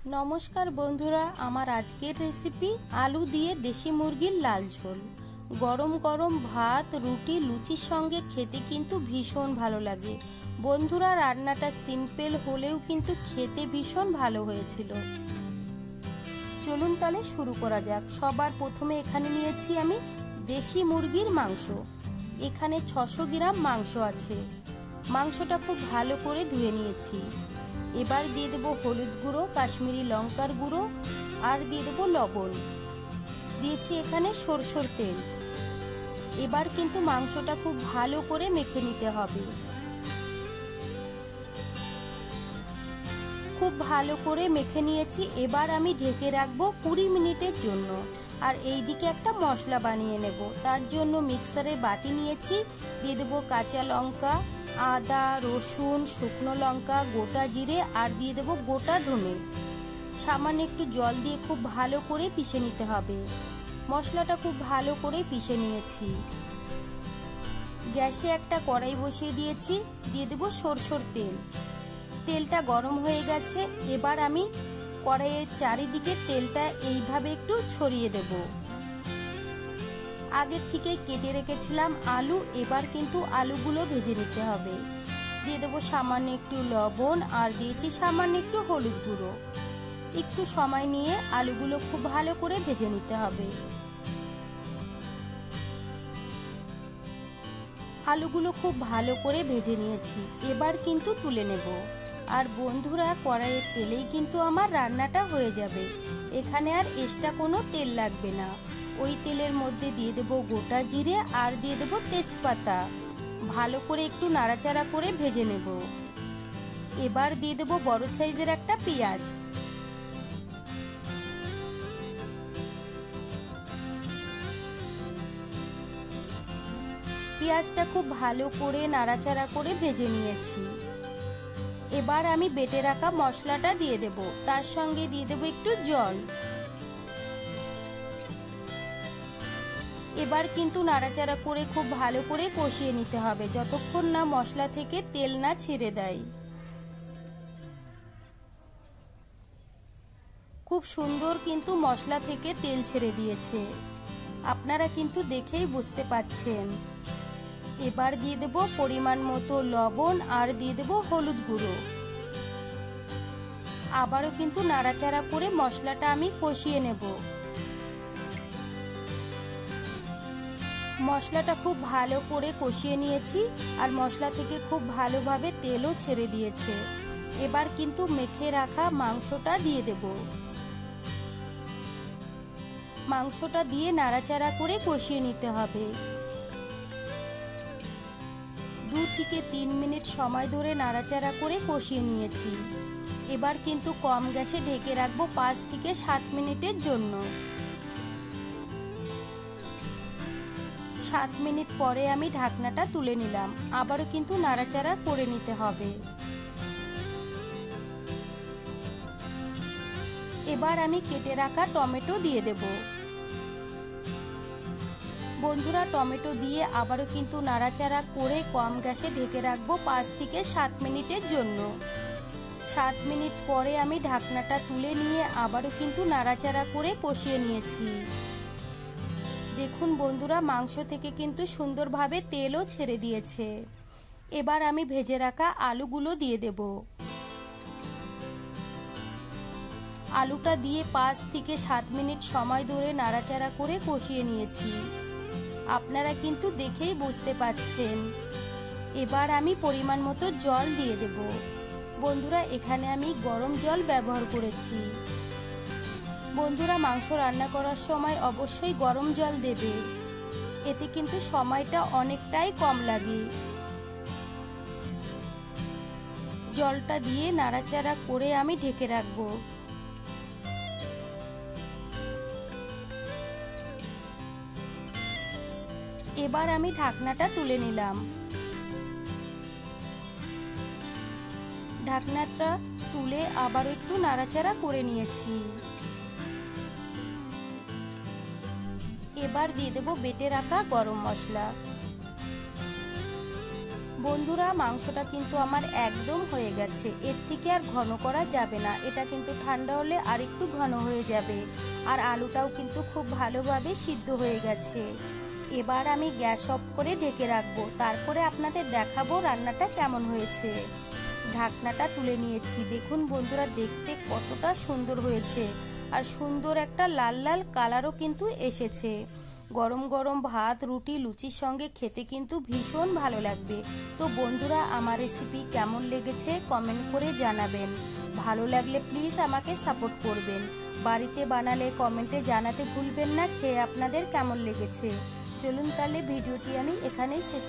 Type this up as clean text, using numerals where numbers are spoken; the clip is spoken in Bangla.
নমস্কার বন্ধুরা, আমার আজকের রেসিপি আলু দিয়ে দেশি মুরগির লাল ঝোল। গরম গরম ভাত, রুটি, লুচির সঙ্গে খেতে কিন্তু ভীষণ ভালো লাগে। বন্ধুরা, রান্নাটা সিম্পল হলেও কিন্তু খেতে ভীষণ ভালো হয়েছিল। চলুন তাহলে শুরু করা যাক। সবার প্রথমে এখানে নিয়েছি আমি দেশি মুরগির মাংস। এখানে 600 গ্রাম মাংস আছে। মাংসটা খুব ভালো করে ধুয়ে নিয়েছি। এবার দিয়ে দেবো হলুদ গুঁড়ো, কাশ্মীরি লঙ্কার গুঁড়ো আর দিয়ে দেবো লবণ। দিয়েছি এখানে সরষের তেল। এবার কিন্তু মাংসটা খুব ভালো করে মেখে নিতে হবে। খুব ভালো করে মেখে নিয়েছি। এবার আমি ঢেকে রাখবো 20 মিনিটের জন্য। আর এই দিকে একটা মশলা বানিয়ে নেব। তার জন্য মিক্সারে বাটি নিয়েছি। দিয়ে দেবো কাঁচা লঙ্কা, আদা, রসুন, শুকনো লঙ্কা, গোটা জিরে আর দিয়ে দেবো গোটা ধনে। সামান্য একটু জল দিয়ে খুব ভালো করে পিষে নিতে হবে। মশলাটা খুব ভালো করে পিষে নিয়েছি। গ্যাসে একটা কড়াই বসিয়ে দিয়েছি। দিয়ে দেবো সরষের তেল। তেলটা গরম হয়ে গেছে। এবার আমি কড়াইয়ের চারিদিকে তেলটা এইভাবে একটু ছড়িয়ে দেব। আগের থেকে কেটে রেখেছিলাম আলু। এবার কিন্তু আলুগুলো ভেজে নিতে হবে। দিয়ে দেবো সামান্য একটু লবণ আর দিয়েছি সামান্য একটু হলুদ গুঁড়ো। একটু সময় নিয়ে আলুগুলো খুব ভালো করে ভেজে নিতে হবে। আলুগুলো খুব ভালো করে ভেজে নিয়েছি। এবার কিন্তু তুলে নেব। আর বন্ধুরা, কড়াইয়ের তেলেই কিন্তু আমার রান্নাটা হয়ে যাবে। এখানে আর এক্সট্রা কোনো তেল লাগবে না। ওই তেলের মধ্যে দিয়ে দেবো গোটা জিরে আর দিয়ে দেবো তেজপাতা। ভালো করে একটু নাড়াচাড়া করে ভেজে নেব। এবার দিয়ে দেবো বড় সাইজের একটা পেঁয়াজ। পেঁয়াজটা খুব ভালো করে নাড়াচাড়া করে ভেজে নিয়েছি। এবার আমি বেটে রাখা মশলাটা দিয়ে দেব। তার সঙ্গে দিয়ে দেবো একটু জল। এবার কিন্তু নাড়াচাড়া করে খুব ভালো করে কষিয়ে নিতে হবে, যতক্ষণ না মশলা থেকে তেল না ছেড়ে দেয়। খুব সুন্দর কিন্তু মশলা থেকে তেল ছেড়ে দিয়েছে। আপনারা কিন্তু দেখেই বুঝতে পাচ্ছেন। এবার দিয়ে দেব পরিমাণ মতো লবণ আর দিয়ে দেব হলুদ গুঁড়ো। আবারও কিন্তু নাড়াচাড়া করে মশলাটা আমি কষিয়ে নেব। মশলাটা খুব ভালো করে কষিয়ে নিয়েছি। আর মশলা থেকে খুব ভালোভাবে তেলও ছেড়ে দিয়েছে। এবার কিন্তু মেখে রাখা মাংসটা দিয়ে দেব। মাংসটা দিয়ে নাড়াচাড়া করে কষিয়ে নিতে হবে। 2 থেকে 3 মিনিট সময় ধরে নাড়াচাড়া করে কষিয়ে নিয়েছি। এবার কিন্তু কম গ্যাসে ঢেকে রাখবো 5 থেকে 7 মিনিটের জন্য। 7 মিনিট পরে আমি ঢাকনাটা তুলে নিলাম। আবারও কিন্তু নাড়াচাড়া করে নিতে হবে। এবার আমি কেটে রাখা টমেটো দিয়ে দেব। বন্ধুরা, টমেটো দিয়ে আবারও কিন্তু নাড়াচাড়া করে কম গ্যাসে ঢেকে রাখবো 5 থেকে 7 মিনিটের জন্য। 7 মিনিট পরে আমি ঢাকনাটা তুলে নিয়ে আবারও কিন্তু নাড়াচাড়া করে কষিয়ে নিয়েছি। দেখুন বন্ধুরা, মাংস থেকে কিন্তু সুন্দরভাবে তেলও ছেড়ে দিয়েছে। এবার আমি ভেজে রাখা আলুগুলো দিয়ে দেব। আলুটা দিয়ে 5 থেকে 7 মিনিট সময় ধরে নাড়াচাড়া করে কষিয়ে নিয়েছি। আপনারা কিন্তু দেখেই বুঝতে পাচ্ছেন। এবার আমি পরিমাণ মতো জল দিয়ে দেব। বন্ধুরা, এখানে আমি গরম জল ব্যবহার করেছি। বন্ধুরা, মাংস রান্না করার সময় অবশ্যই গরম জল দেবে। এতে কিন্তু সময়টা অনেকটাই কম লাগে। জলটা দিয়ে নাড়াচাড়া করে আমি ঢেকে রাখবো। এবার আমি ঢাকনাটা তুলে নিলাম। ঢাকনাটা তুলে আবার একটু নাড়াচাড়া করে নিয়েছি। এবার দিয়ে দেবো বেটে রাখা গরম মশলা। বন্ধুরা, মাংসটা কিন্তু আমার একদম হয়ে গেছে। এর থেকে আর ঘন করা যাবে না, এটা কিন্তু ঠান্ডা হলে আর একটু ঘন হয়ে যাবে। আর আলুটাও কিন্তু খুব ভালোভাবে সিদ্ধ হয়ে গেছে। এবার আমি গ্যাস অফ করে ঢেকে রাখবো, তারপরে আপনাদের দেখাবো রান্নাটা কেমন হয়েছে। ঢাকনাটা তুলে নিয়েছি। দেখুন বন্ধুরা, দেখতে কতটা সুন্দর হয়েছে, আর সুন্দর একটা লাল লাল কালারও কিন্তু এসেছে। গরম গরম ভাত, রুটি, লুচির সঙ্গে খেতে কিন্তু ভীষণ ভালো লাগবে। তো বন্ধুরা, আমার রেসিপি কেমন লেগেছে কমেন্ট করে জানাবেন। ভালো লাগলে প্লিজ আমাকে সাপোর্ট করবেন। বাড়িতে বানালে কমেন্টে জানাতে ভুলবেন না খেয়ে আপনাদের কেমন লেগেছে। চলুন তাহলে ভিডিওটি আমি এখানেই শেষ